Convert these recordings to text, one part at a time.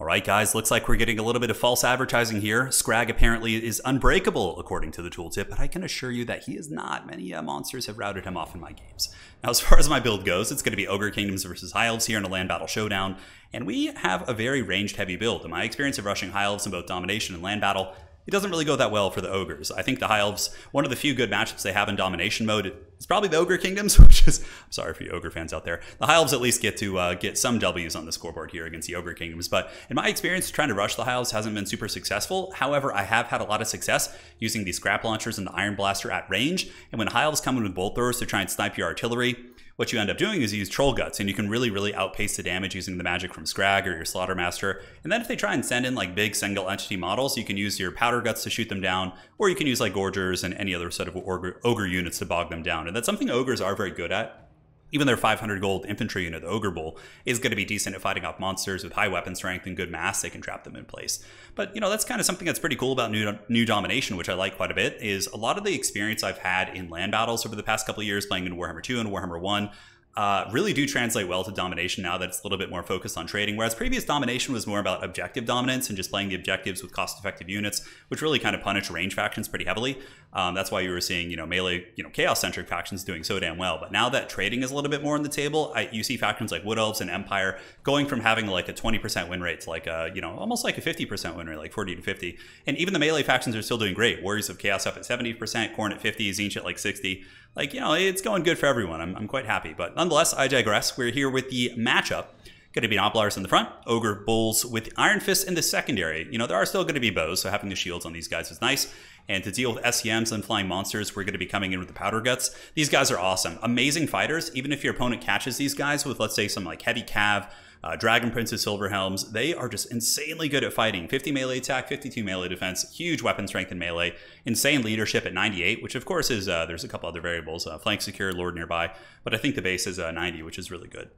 Alright guys, looks like we're getting a little bit of false advertising here. Scrag apparently is unbreakable according to the tooltip, but I can assure you that he is not. Many monsters have routed him off in my games. Now as far as my build goes, it's going to be Ogre Kingdoms versus High Elves here in a land battle showdown, and we have a very ranged heavy build. In my experience of rushing High Elves in both domination and land battle, it doesn't really go that well for the Ogres. I think the High Elves, one of the few good matchups they have in domination mode is probably the Ogre Kingdoms, which is, I'm sorry for you Ogre fans out there. The High Elves at least get to get some W's on the scoreboard here against the Ogre Kingdoms, but in my experience, trying to rush the High Elves hasn't been super successful. However, I have had a lot of success using the Scrap Launchers and the Iron Blaster at range, and when High Elves come in with bolt throwers to try and snipe your artillery, what you end up doing is you use Troll Guts, and you can really outpace the damage using the magic from Scrag or your Slaughtermaster. And then if they try and send in like big single entity models, you can use your Powder Guts to shoot them down, or you can use like Gorgers and any other sort of Ogre units to bog them down. And that's something Ogres are very good at. Even their 500 gold infantry unit, the Ogre Bull, is going to be decent at fighting off monsters with high weapon strength and good mass. They can trap them in place. But, you know, that's kind of something that's pretty cool about new domination, which I like quite a bit, is a lot of the experience I've had in land battles over the past couple of years playing in Warhammer 2 and Warhammer 1 really do translate well to domination now that it's a little bit more focused on trading, whereas previous domination was more about objective dominance and just playing the objectives with cost-effective units, which really kind of punish range factions pretty heavily. That's why you were seeing, melee, chaos-centric factions doing so damn well. But now that trading is a little bit more on the table, you see factions like Wood Elves and Empire going from having like a 20% win rate to like a, almost like a 50% win rate, like 40 to 50. And even the melee factions are still doing great. Warriors of Chaos up at 70%, Khorne at 50, Tzeentch at like 60. Like, it's going good for everyone. I'm quite happy. But nonetheless, I digress. We're here with the matchup. Going to be Noblars in the front, Ogre Bulls with Iron Fist in the secondary. There are still going to be bows, so having the shields on these guys is nice. And to deal with SCMs and flying monsters, we're going to be coming in with the Powder Guts. These guys are awesome. Amazing fighters. Even if your opponent catches these guys with, let's say, some like heavy cav, Dragon Princes, Silver Helms, they are just insanely good at fighting. 50 melee attack, 52 melee defense, huge weapon strength in melee, insane leadership at 98, which of course is, there's a couple other variables, flank secure, lord nearby, but I think the base is 90, which is really good.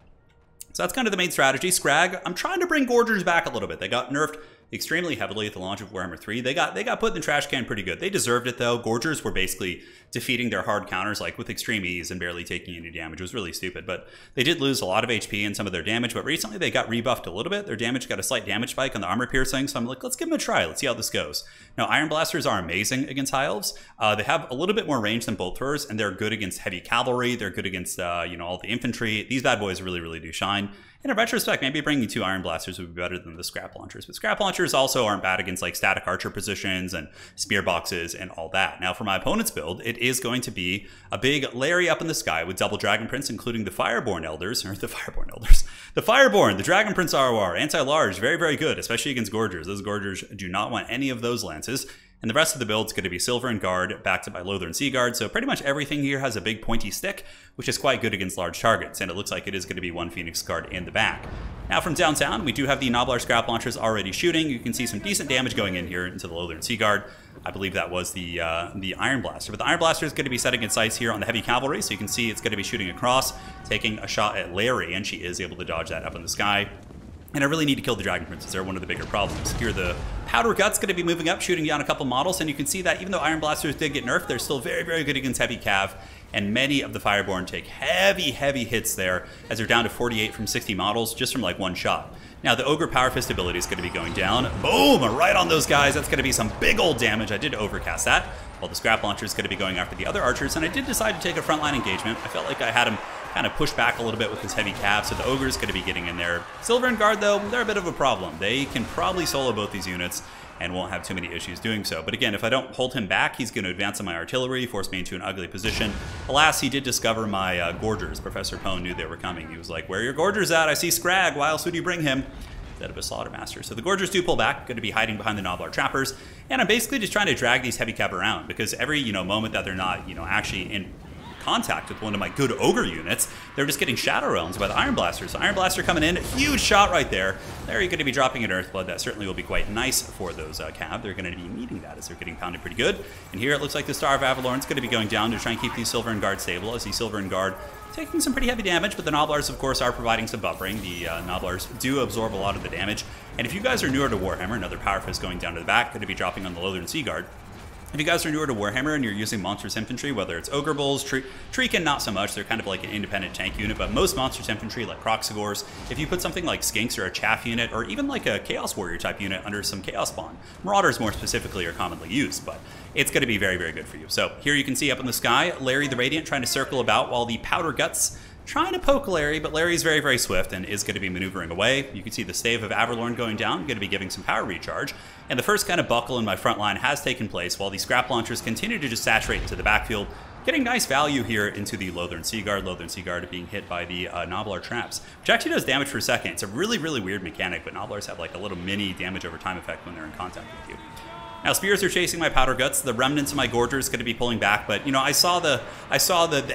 So that's kind of the main strategy. Scrag, I'm trying to bring Gorgers back a little bit. They got nerfed extremely heavily at the launch of Warhammer 3. They got put in the trash can pretty good. They deserved it though. Gorgers were basically defeating their hard counters like with extreme ease and barely taking any damage. It was really stupid, but they did lose a lot of HP and some of their damage, but recently they got rebuffed a little bit. Their damage got a slight damage spike on the armor piercing, so I'm like, let's give them a try. Let's see how this goes. Now, Iron Blasters are amazing against High Elves. They have a little bit more range than bolt throwers, and they're good against heavy cavalry. They're good against, all the infantry. These bad boys really do shine. And in retrospect, maybe bringing 2 Iron Blasters would be better than the Scrap Launchers. But Scrap Launchers also aren't bad against like static archer positions and spear boxes and all that. Now for my opponent's build, it is going to be a big Larry up in the sky with double Dragon Prince, including the Fireborn Elders, or the Fireborn, the Dragon Prince ROR, anti-large, very good, especially against Gorgers. Those Gorgers do not want any of those lances. And the rest of the build is going to be Silver and Guard, backed up by Lothern Sea Guard. So pretty much everything here has a big pointy stick, which is quite good against large targets. And it looks like it is going to be 1 Phoenix Guard in the back. Now from downtown, we do have the Noblar Scrap Launchers already shooting. You can see some decent damage going in here into the Lothern Sea Guard. I believe that was the Iron Blaster. But the Iron Blaster is going to be setting its sights here on the heavy cavalry. So you can see it's going to be shooting across, taking a shot at Larry. And she is able to dodge that up in the sky. And I really need to kill the Dragon Princes. They're one of the bigger problems. Here, the Powder Gut's going to be moving up, shooting down a couple models, and you can see that even though Iron Blasters did get nerfed, they're still very good against heavy cav, and many of the Fireborn take heavy hits there, as they're down to 48 from 60 models, just from like one shot. Now, the Ogre Power Fist ability is going to be going down. Boom! Right on those guys. That's going to be some big old damage. I did overcast that, while the Scrap Launcher is going to be going after the other archers, and I did decide to take a frontline engagement. I felt like I had him kind of pushed back a little bit with his heavy cav, so the Ogre is going to be getting in there. Silver and Guard, though, they're a bit of a problem. They can probably solo both these units and won't have too many issues doing so. But again, if I don't hold him back, he's going to advance on my artillery, force me into an ugly position. Alas, he did discover my Gorgers. Professor Pone knew they were coming. He was like, where are your Gorgers at? I see Scrag. Why else would you bring him? Instead of a Slaughtermaster. So the Gorgers do pull back, going to be hiding behind the Noblar Trappers. And I'm basically just trying to drag these heavy cav around, because every moment that they're not actually in contact with one of my good Ogre units, they're just getting Shadow Realms by the Iron Blaster. So Iron Blaster coming in, huge shot right there. There you're going to be dropping an Earthblood. That certainly will be quite nice for those cav. They're going to be needing that as they're getting pounded pretty good. And here it looks like the Star of Avalorn is going to be going down to try and keep these Silver and Guard stable, as the Silver and Guard taking some pretty heavy damage, but the Noblars, of course, are providing some buffering. The Noblars do absorb a lot of the damage. And if you guys are newer to Warhammer, another Power Fist going down to the back, going to be dropping on the Lothern Sea Guard. If you guys are newer to Warhammer and you're using Monsters Infantry, whether it's Ogre Bulls, Treekin, not so much, they're kind of like an independent tank unit, but most Monsters Infantry, like Croxagores, if you put something like Skinks or a Chaff unit, or even like a Chaos Warrior type unit under some Chaos Spawn, Marauders more specifically are commonly used, but it's going to be very, very good for you. So here you can see up in the sky, Larry the Radiant trying to circle about while the Powder Guts trying to poke Larry, but Larry's very, very swift and is going to be maneuvering away. You can see the stave of Averlorn going down, going to be giving some power recharge. And the first kind of buckle in my front line has taken place while the scrap launchers continue to just saturate into the backfield, getting nice value here into the Lothern Seaguard. Lothern Seaguard being hit by the Nobblar traps, which actually does damage for a second. It's a really, really weird mechanic, but Nobblars have like a little mini damage over time effect when they're in contact with you. Now Spears are chasing my Powder Guts. The remnants of my Gorger is going to be pulling back, but you know I saw the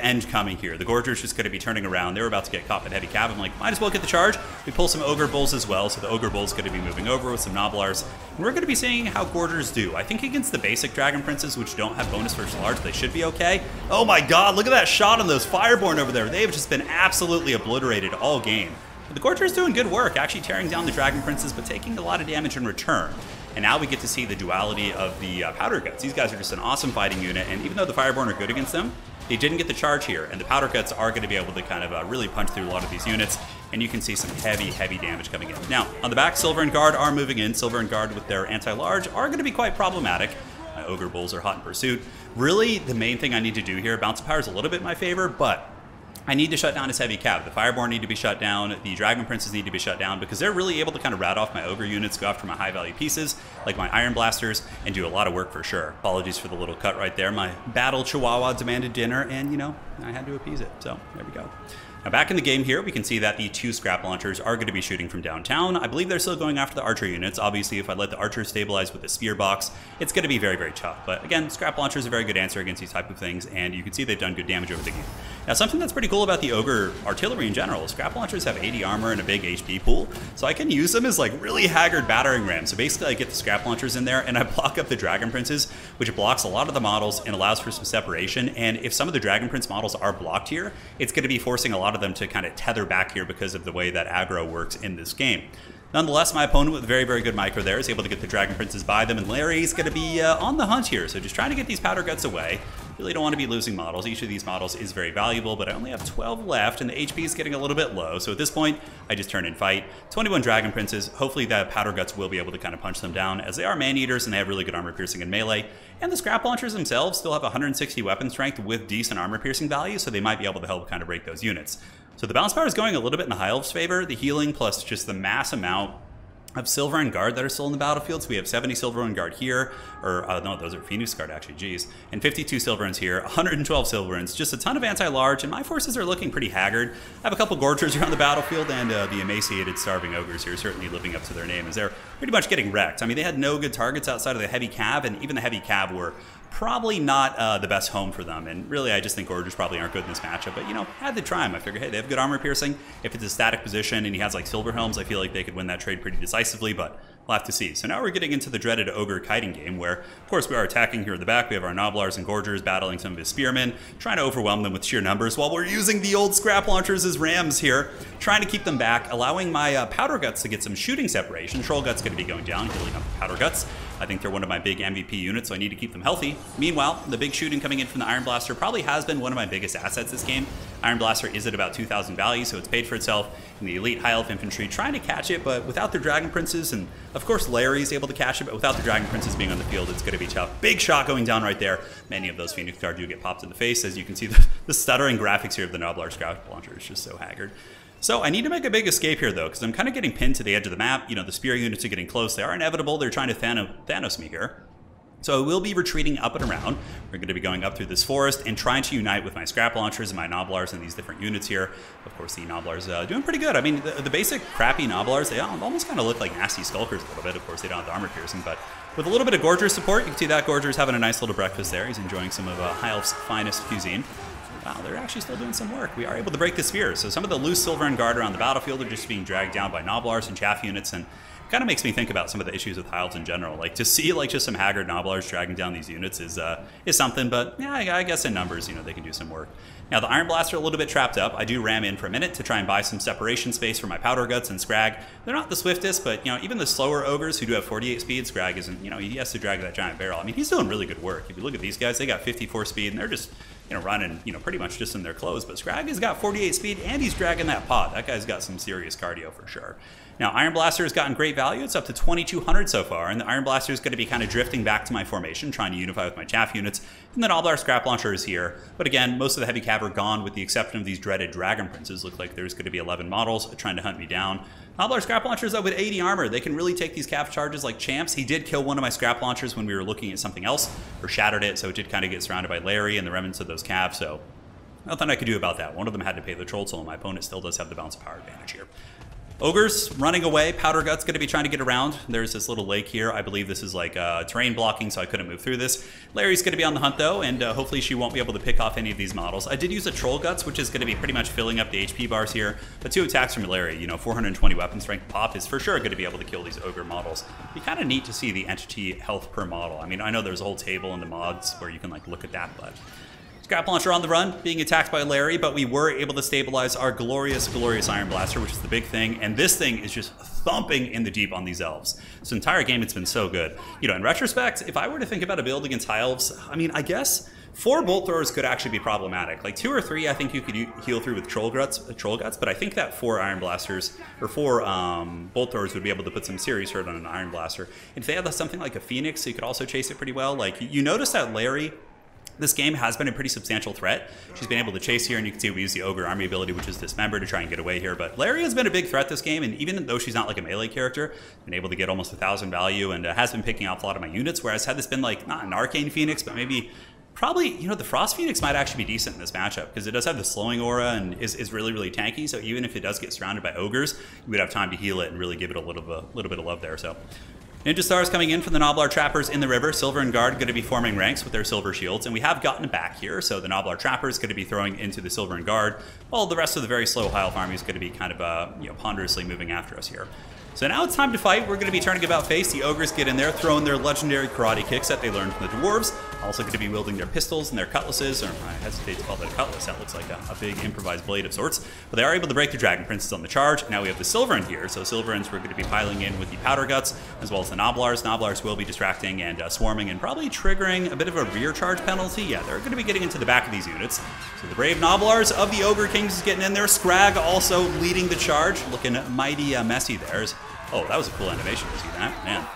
end coming here. The Gorger is just going to be turning around. They were about to get caught by heavy cav. I'm like, might as well get the charge. We pull some Ogre Bulls as well, so the Ogre Bulls going to be moving over with some Nobblars. And we're going to be seeing how Gorgers do. I think against the basic Dragon Princes, which don't have bonus first large, they should be okay. Oh my god, look at that shot on those Fireborn over there. They have just been absolutely obliterated all game. But the Gorger is doing good work, actually tearing down the Dragon Princes, but taking a lot of damage in return. And now we get to see the duality of the Powder Guts. These guys are just an awesome fighting unit, and even though the Fireborn are good against them, they didn't get the charge here, and the Powder Guts are going to be able to kind of really punch through a lot of these units, and you can see some heavy, heavy damage coming in. Now, on the back, Silver and Guard are moving in. Silver and Guard with their anti-large are going to be quite problematic. My Ogre Bulls are hot in pursuit. Really, the main thing I need to do here, Bounce of Power is a little bit in my favor, but I need to shut down his heavy cav. The Fireborn need to be shut down. The Dragon Princes need to be shut down because they're really able to kind of rat off my Ogre units, go after my high value pieces like my Iron Blasters, and do a lot of work for sure. Apologies for the little cut right there. My Battle Chihuahua demanded dinner, and you know, I had to appease it. So there we go. Now back in the game here, we can see that the 2 scrap launchers are going to be shooting from downtown. I believe they're still going after the archer units. Obviously, if I let the archers stabilize with the spear box, it's going to be very, very tough. But again, scrap launchers are a very good answer against these type of things, and you can see they've done good damage over the game. Now, something that's pretty cool about the Ogre artillery in general is scrap launchers have 80 armor and a big HP pool, so I can use them as like really haggard battering rams. So basically, I get the scrap launchers in there, and I block up the Dragon Princes, which blocks a lot of the models and allows for some separation. And if some of the Dragon Prince models are blocked here, it's going to be forcing a lot of them to kind of tether back here because of the way that aggro works in this game. Nonetheless, my opponent with very, very good micro there is able to get the Dragon Princes by them, and Larry's going to be on the hunt here, so just trying to get these Powder Guts away. Really don't want to be losing models. Each of these models is very valuable, but I only have 12 left, and the HP is getting a little bit low, so at this point, I just turn and fight. 21 Dragon Princes. Hopefully that Powder Guts will be able to kind of punch them down, as they are man-eaters, and they have really good armor piercing and melee. And the scrap launchers themselves still have 160 weapon strength with decent armor piercing value, so they might be able to help kind of break those units. So the bounce power is going a little bit in the High Elves' favor. The healing plus just the mass amount of Silver and Guard that are still in the battlefield. So we have 70 Silver and Guard here, or no, those are Phoenix Guard actually, geez. And 52 Silverins here, 112 Silverins, just a ton of anti-large, and my forces are looking pretty haggard. I have a couple Gorgers around the battlefield, and the emaciated starving Ogres here certainly living up to their name, as they're pretty much getting wrecked. I mean, they had no good targets outside of the heavy cav, and even the heavy cav were probably not the best home for them, and really I just think Gorgers probably aren't good in this matchup, but you know, had to try him. I figured, hey, they have good armor piercing. If it's a static position and he has like Silver Helms, I feel like they could win that trade pretty decisively, but we'll have to see. So now we're getting into the dreaded Ogre kiting game, where of course we are attacking here at the back. We have our Nobblars and Gorgers battling some of his spearmen, trying to overwhelm them with sheer numbers, while we're using the old scrap launchers as rams here, trying to keep them back, allowing my Powder Guts to get some shooting separation. Troll Guts going to be going down, healing up the Powder Guts. I think they're one of my big MVP units, so I need to keep them healthy. Meanwhile, the big shooting coming in from the Iron Blaster probably has been one of my biggest assets this game. Iron Blaster is at about 2,000 value, so it's paid for itself. And the elite High Elf Infantry trying to catch it, but without their Dragon Princes, and of course Larry's able to catch it, but without the Dragon Princes being on the field, it's going to be tough. Big shot going down right there. Many of those Phoenix Guard do get popped in the face. As you can see, the stuttering graphics here of the Nobblar Scrap Launcher is just so haggard. So I need to make a big escape here, though, because I'm kind of getting pinned to the edge of the map. You know, the spear units are getting close. They are inevitable. They're trying to Thanos me here. So I will be retreating up and around. We're going to be going up through this forest and trying to unite with my scrap launchers and my Nobblars and these different units here. Of course, the Nobblars doing pretty good. I mean, the basic crappy Nobblars, they almost kind of look like nasty Skulkers a little bit. Of course, they don't have the armor piercing, but with a little bit of Gorger support, you can see that Gorger's having a nice little breakfast there. He's enjoying some of High Elf's finest cuisine. Wow, they're actually still doing some work. We are able to break the sphere. So some of the loose Silver and Guard around the battlefield are just being dragged down by Nobblars and Chaff units, and kind of makes me think about some of the issues with High Elves in general. Like, to see like just some haggard Noblars dragging down these units is something, but yeah, I guess in numbers, you know, they can do some work. Now, the Iron Blaster are a little bit trapped up. I do ram in for a minute to try and buy some separation space for my Powder Guts and Scrag. They're not the swiftest, but, you know, even the slower Ogres who do have 48 speed, Scrag isn't, you know, he has to drag that giant barrel. I mean, he's doing really good work. If you look at these guys, they got 54 speed, and they're just, you know, running, you know, pretty much just in their clothes. But Scrag has got 48 speed, and he's dragging that pot. That guy's got some serious cardio for sure. Now, Iron Blaster has gotten great value. It's up to 2,200 so far, and the Iron Blaster is going to be kind of drifting back to my formation, trying to unify with my chaff units. And then Nobblar Scrap Launcher is here. But again, most of the heavy cav are gone, with the exception of these dreaded Dragon Princes. Look like there's going to be 11 models trying to hunt me down. Nobblar Scrap Launcher is up with 80 armor. They can really take these cav charges like champs. He did kill one of my Scrap Launchers when we were looking at something else, or shattered it, so it did kind of get surrounded by Larry and the remnants of those cav, so nothing I could do about that. One of them had to pay the troll toll, and my opponent still does have the bounce of power advantage here. Ogres running away. Powder Gut's going to be trying to get around. There's this little lake here. I believe this is like terrain blocking, so I couldn't move through this. Larry's going to be on the hunt, though, and hopefully she won't be able to pick off any of these models. I did use a Troll Guts, which is going to be pretty much filling up the HP bars here. But 2 attacks from Larry, you know, 420 weapon strength pop is for sure going to be able to kill these Ogre models. It'd be kind of neat to see the entity health per model. I mean, I know there's a whole table in the mods where you can like look at that, but Scrap Launcher on the run, being attacked by Larry, but we were able to stabilize our glorious, glorious Iron Blaster, which is the big thing, and this thing is just thumping in the deep on these Elves. This entire game, it's been so good. You know, in retrospect, if I were to think about a build against High Elves, I mean, I guess 4 Bolt Throwers could actually be problematic. Like 2 or 3, I think you could heal through with Troll Guts, but I think that 4 Iron Blasters, or 4 Bolt Throwers would be able to put some serious hurt on an Iron Blaster. And if they had something like a Phoenix, you could also chase it pretty well. Like, you notice that Larry, this game has been a pretty substantial threat. She's been able to chase here, and you can see we use the Ogre Army ability, which is Dismember, to try and get away here. But Larry has been a big threat this game, and even though she's not like a melee character, been able to get almost 1,000 value, and has been picking off a lot of my units, whereas had this been like, not an Arcane Phoenix, but maybe, probably, you know, the Frost Phoenix might actually be decent in this matchup, because it does have the slowing aura and is really, really tanky, so even if it does get surrounded by Ogres, you would have time to heal it and really give it a little bit of love there, so. Ninja Stars coming in from the Nobblar Trappers in the river. Silver and Guard going to be forming ranks with their silver shields, and we have gotten back here, so the Nobblar Trappers going to be throwing into the Silver and Guard, while the rest of the very slow High Elf army is going to be kind of you know, ponderously moving after us here. So now it's time to fight. We're going to be turning about face. The Ogres get in there, throwing their legendary karate kicks that they learned from the Dwarves. Also going to be wielding their pistols and their cutlasses, or I hesitate to call that a cutlass. That looks like a big improvised blade of sorts. But they are able to break the Dragon Princes on the charge. Now we have the Silverins here. So Silverins we're going to be piling in with the Powder Guts, as well as the Nobblars. Nobblars will be distracting and swarming and probably triggering a bit of a rear charge penalty. Yeah, they're going to be getting into the back of these units. So the brave Nobblars of the Ogre Kings is getting in there. Scrag also leading the charge, looking mighty messy there. Oh, that was a cool animation to see that, man.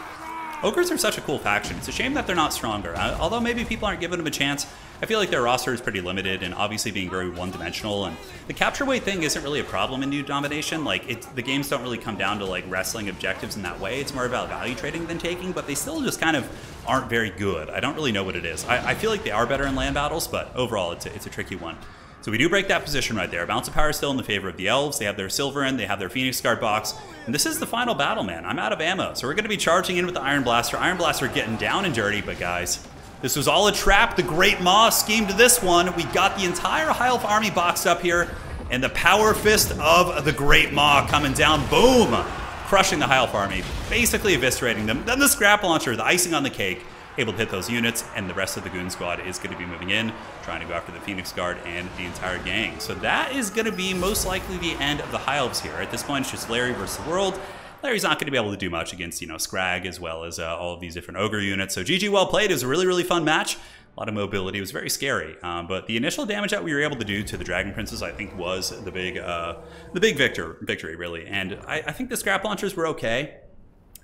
Ogres are such a cool faction. It's a shame that they're not stronger. Although maybe people aren't giving them a chance, I feel like their roster is pretty limited and obviously being very one-dimensional. And the capture weight thing isn't really a problem in New Domination. Like, the games don't really come down to like wrestling objectives in that way. It's more about value trading than taking, but they still just kind of aren't very good. I don't really know what it is. I feel like they are better in land battles, but overall it's a tricky one. So we do break that position right there. Bounce of Power is still in the favor of the Elves. They have their Silverin, they have their Phoenix Guard box. And this is the final battle, man. I'm out of ammo. So we're going to be charging in with the Iron Blaster. Iron Blaster getting down and dirty, but guys, this was all a trap. The Great Maw schemed this one. We got the entire High Elf army boxed up here, and the Power Fist of the Great Maw coming down. Boom! Crushing the High Elf army, basically eviscerating them. Then the Scrap Launcher, the icing on the cake, able to hit those units, and the rest of the Goon Squad is going to be moving in, trying to go after the Phoenix Guard and the entire gang. So that is going to be most likely the end of the High Elves here. At this point, it's just Larry versus the world. Larry's not going to be able to do much against, you know, Scrag as well as all of these different Ogre units. So GG, well played. It was a really, really fun match. A lot of mobility. It was very scary. But the initial damage that we were able to do to the Dragon Princes, I think, was the big victory, really. And I think the Scrap Launchers were okay.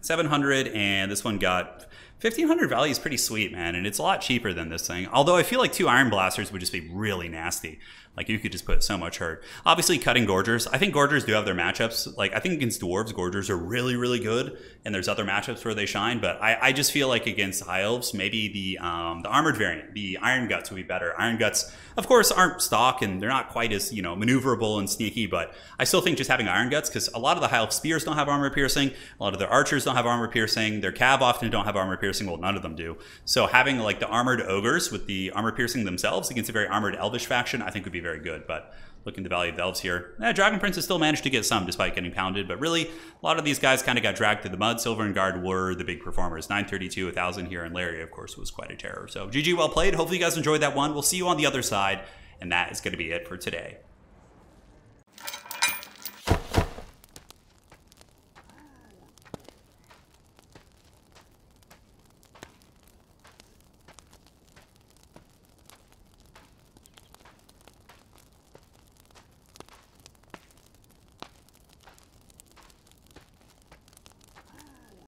700, and this one got 1,500 value is pretty sweet, man, and it's a lot cheaper than this thing. Although I feel like 2 Iron Blasters would just be really nasty. Like, you could just put so much hurt. Obviously, cutting Gorgers. I think Gorgers do have their matchups. Like, I think against Dwarves, Gorgers are really, really good, and there's other matchups where they shine, but I just feel like against High Elves, maybe the armored variant, the Iron Guts would be better. Iron Guts, of course, aren't stock, and they're not quite as, you know, maneuverable and sneaky, but I still think just having Iron Guts, because a lot of the High Elf Spears don't have armor piercing, a lot of their Archers don't have armor piercing, their Cav often don't have armor piercing, well, none of them do. So having, like, the armored Ogres with the armor piercing themselves against a very armored Elvish faction, I think would be very good, but Looking at the value of the Elves here. Dragon Prince has still managed to get some despite getting pounded, but really, a lot of these guys kind of got dragged through the mud. Silver and Guard were the big performers. 932, 1,000 here, and Larry, of course, was quite a terror. So GG, well played. Hopefully you guys enjoyed that one. We'll see you on the other side, and that is going to be it for today.